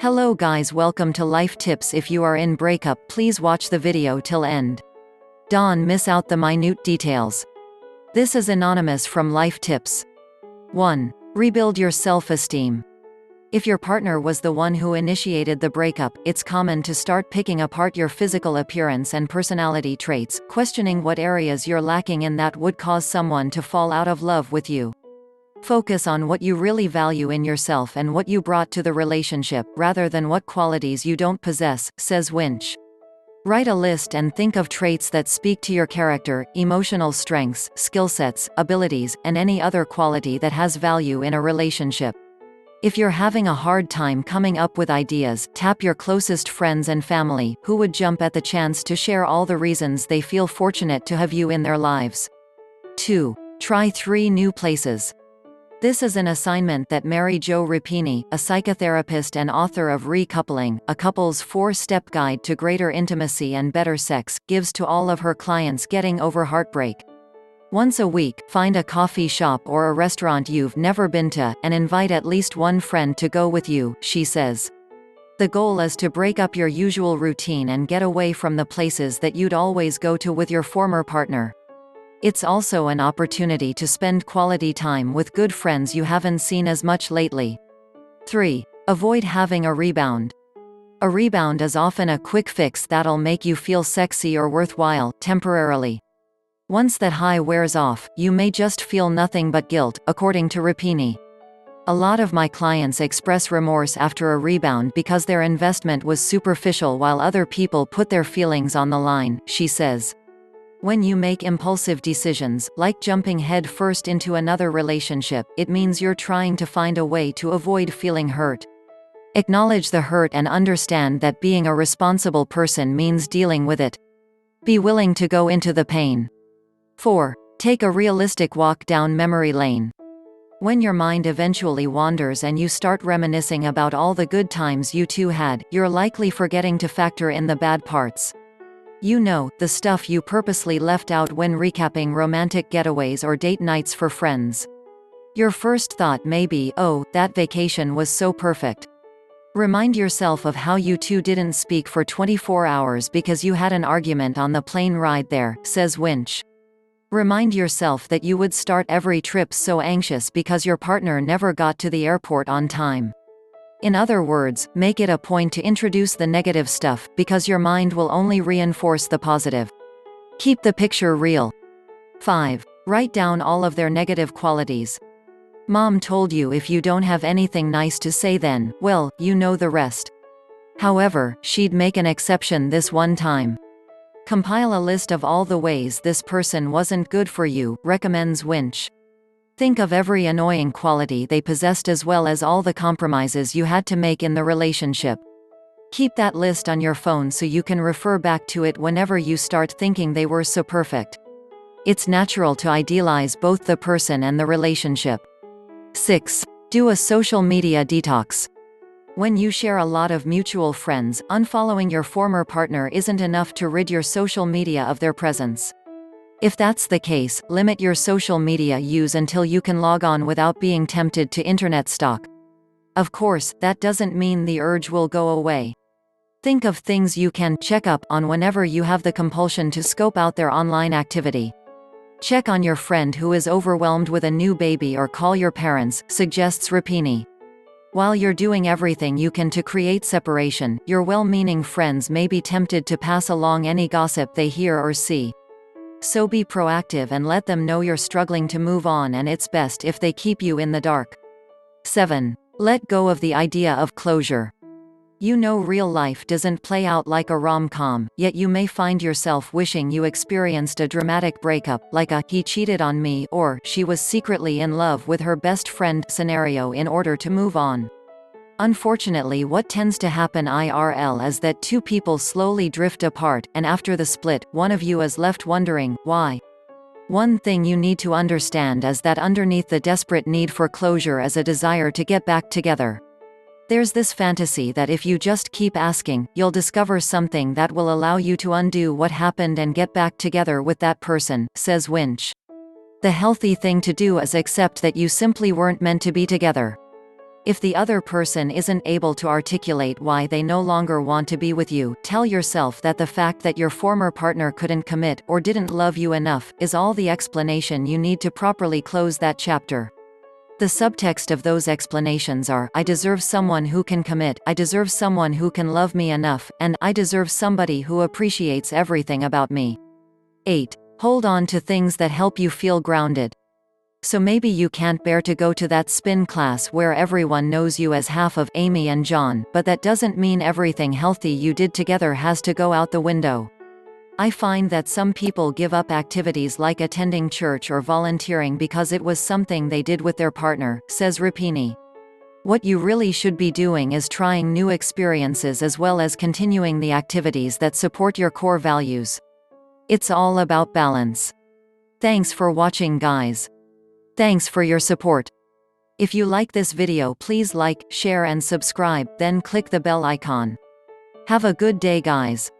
Hello guys, welcome to Life Tips. If you are in breakup, please watch the video till end. Don't miss out the minute details. This is anonymous from Life Tips. 1. Rebuild your self-esteem. If your partner was the one who initiated the breakup, it's common to start picking apart your physical appearance and personality traits, questioning what areas you're lacking in that would cause someone to fall out of love with you. Focus on what you really value in yourself and what you brought to the relationship, rather than what qualities you don't possess, says Winch. Write a list and think of traits that speak to your character, emotional strengths, skill sets, abilities, and any other quality that has value in a relationship. If you're having a hard time coming up with ideas, tap your closest friends and family, who would jump at the chance to share all the reasons they feel fortunate to have you in their lives. 2. Try 3 new places. This is an assignment that Mary Jo Rapini, a psychotherapist and author of Recoupling, a couple's 4-step guide to greater intimacy and better sex, gives to all of her clients getting over heartbreak. Once a week, find a coffee shop or a restaurant you've never been to, and invite at least one friend to go with you, she says. The goal is to break up your usual routine and get away from the places that you'd always go to with your former partner. It's also an opportunity to spend quality time with good friends you haven't seen as much lately. 3. Avoid having a rebound. A rebound is often a quick fix that'll make you feel sexy or worthwhile, temporarily. Once that high wears off, you may just feel nothing but guilt, according to Rapini. A lot of my clients express remorse after a rebound because their investment was superficial while other people put their feelings on the line, she says. When you make impulsive decisions, like jumping head first into another relationship, it means you're trying to find a way to avoid feeling hurt. Acknowledge the hurt and understand that being a responsible person means dealing with it. Be willing to go into the pain. 4. Take a realistic walk down memory lane. When your mind eventually wanders and you start reminiscing about all the good times you two had, you're likely forgetting to factor in the bad parts. You know, the stuff you purposely left out when recapping romantic getaways or date nights for friends. Your first thought may be, oh, that vacation was so perfect. Remind yourself of how you two didn't speak for 24 hours because you had an argument on the plane ride there, says Winch. Remind yourself that you would start every trip so anxious because your partner never got to the airport on time. In other words, make it a point to introduce the negative stuff, because your mind will only reinforce the positive. Keep the picture real. 5. Write down all of their negative qualities. Mom told you if you don't have anything nice to say then, well, you know the rest. However, she'd make an exception this one time. Compile a list of all the ways this person wasn't good for you, recommends Winch. Think of every annoying quality they possessed as well as all the compromises you had to make in the relationship. Keep that list on your phone so you can refer back to it whenever you start thinking they were so perfect. It's natural to idealize both the person and the relationship. 6. Do a social media detox. When you share a lot of mutual friends, unfollowing your former partner isn't enough to rid your social media of their presence. If that's the case, limit your social media use until you can log on without being tempted to internet stalk. Of course, that doesn't mean the urge will go away. Think of things you can check up on whenever you have the compulsion to scope out their online activity. Check on your friend who is overwhelmed with a new baby or call your parents, suggests Rapini. While you're doing everything you can to create separation, your well-meaning friends may be tempted to pass along any gossip they hear or see. So be proactive and let them know you're struggling to move on, and it's best if they keep you in the dark. 7. Let go of the idea of closure. You know real life doesn't play out like a rom-com, yet you may find yourself wishing you experienced a dramatic breakup, like a "he cheated on me" or "she was secretly in love with her best friend" scenario in order to move on. Unfortunately, what tends to happen IRL is that two people slowly drift apart, and after the split, one of you is left wondering, why? One thing you need to understand is that underneath the desperate need for closure is a desire to get back together. There's this fantasy that if you just keep asking, you'll discover something that will allow you to undo what happened and get back together with that person, says Winch. The healthy thing to do is accept that you simply weren't meant to be together. If the other person isn't able to articulate why they no longer want to be with you, tell yourself that the fact that your former partner couldn't commit, or didn't love you enough, is all the explanation you need to properly close that chapter. The subtext of those explanations are, I deserve someone who can commit, I deserve someone who can love me enough, and I deserve somebody who appreciates everything about me. 8. Hold on to things that help you feel grounded. So maybe you can't bear to go to that spin class where everyone knows you as half of Amy and John, but that doesn't mean everything healthy you did together has to go out the window. I find that some people give up activities like attending church or volunteering because it was something they did with their partner, says Rapini. What you really should be doing is trying new experiences as well as continuing the activities that support your core values. It's all about balance. Thanks for watching, guys. Thanks for your support. If you like this video, please like, share and subscribe, then click the bell icon. Have a good day, guys.